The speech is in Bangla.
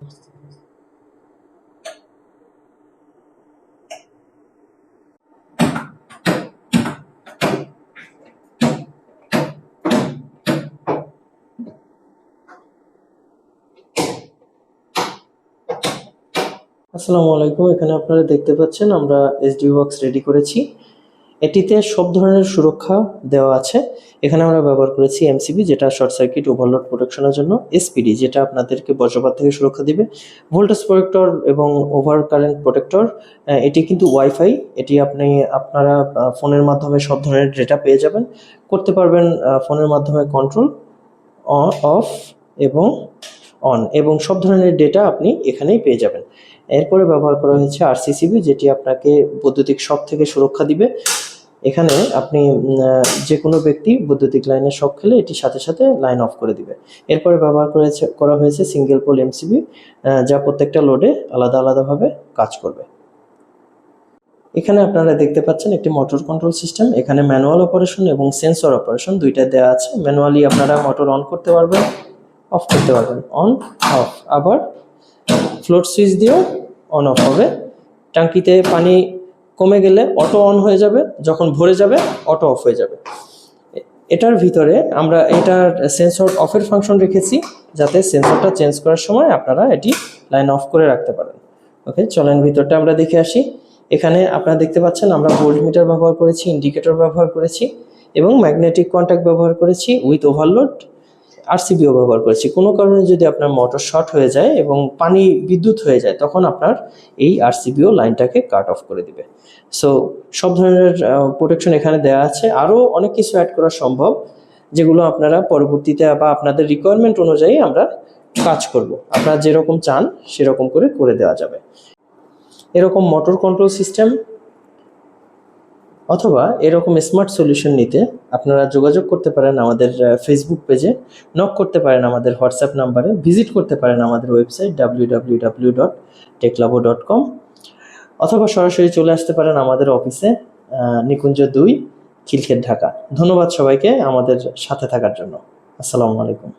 আসসালামু আলাইকুম। এখানে আপনারা দেখতে পাচ্ছেন আমরা এসডি বক্স রেডি করেছি। এটিতে সব ধরনের সুরক্ষা দেওয়া আছে। এখানে আমরা ব্যবহার করেছি এমসিবি, যেটা শর্ট সার্কিট ওভারলোড প্রোটেকশনের জন্য, এসপিডি, যেটা আপনাদেরকে বজ্রপাত থেকে সুরক্ষা দিবে, ভোল্টেজ প্রোটেক্টর এবং ওভার কারেন্ট প্রোটেক্টর। এটি কিন্তু ওয়াইফাই, এটি আপনারা ফোনের মাধ্যমে সব ধরনের ডেটা পেয়ে যাবেন, করতে পারবেন ফোনের মাধ্যমে কন্ট্রোল অফ এবং অন, এবং সব ধরনের ডেটা আপনি এখানেই পেয়ে যাবেন। এরপরে ব্যবহার করা হয়েছে আরসিসিবি, যেটি আপনাকে বৈদ্যুতিক শক থেকে সুরক্ষা দিবে। এখানে আপনি যে কোনো ব্যক্তি বৈদ্যুতিক লাইনের শক খেলে এটি সাথে সাথে লাইন অফ করে দিবে। এরপরে ব্যবহার করা হয়েছে সিঙ্গেল পোল এমসিবি, যা প্রত্যেকটা লোডে আলাদা আলাদাভাবে কাজ করবে। এখানে আপনারা দেখতে পাচ্ছেন একটি মোটর কন্ট্রোল সিস্টেম। এখানে ম্যানুয়াল অপারেশন এবং সেন্সর অপারেশন দুইটা দেওয়া আছে। ম্যানুয়ালি আপনারা মোটর অন করতে পারবেন, অফ করতে পারবেন, অন অফ। আবার ফ্লোট সুইচ দিয়েও অন অফ হবে। ট্যাঙ্কিতে পানি কমে গেলে অটো অন হয়ে যাবে, যখন ভরে যাবে অটো অফ হয়ে যাবে। এটার ভিতরে আমরা এটার সেন্সর অফের ফাংশন রেখেছি, যাতে সেন্সরটা চেঞ্জ করার সময় আপনারা এটি লাইন অফ করে রাখতে পারেন। ওকে, চলেন ভিতরটা আমরা দেখে আসি। এখানে আপনারা দেখতে পাচ্ছেন আমরা ভোল্ট মিটার ব্যবহার করেছি, ইন্ডিকেটর ব্যবহার করেছি এবং ম্যাগনেটিক কন্ট্যাক্ট ব্যবহার করেছি উইথ ওভারলোড। আরসিবিও ব্যবহার করেছি। কোনো কারণে যদি আপনার মোটর শর্ট হয়ে যায় এবং পানি বিদ্যুৎ হয়ে যায়, তখন আপনার এই আরসিবিও লাইনটাকে কাট অফ করে দিবে। সো সব ধরনের প্রোটেকশন এখানে দেওয়া আছে। আরও অনেক কিছু অ্যাড করা সম্ভব, যেগুলো আপনারা পরবর্তীতে বা আপনাদের রিকোয়ারমেন্ট অনুযায়ী আমরা কাজ করব। আপনারা যেরকম চান সেরকম করে দেওয়া যাবে। এরকম মোটর কন্ট্রোল সিস্টেম অথবা এরকম স্মার্ট সলিউশন নিতে আপনারা যোগাযোগ করতে পারেন আমাদের ফেসবুক পেজে, নক করতে পারেন আমাদের হোয়াটসঅ্যাপ নাম্বারে, ভিজিট করতে পারেন আমাদের ওয়েবসাইট www.techlabo.com, অথবা সরাসরি চলে আসতে পারেন আমাদের অফিসে, নিকুঞ্জ 2, খিলক্ষেত, ঢাকা। ধন্যবাদ সবাইকে আমাদের সাথে থাকার জন্য। আসসালামু আলাইকুম।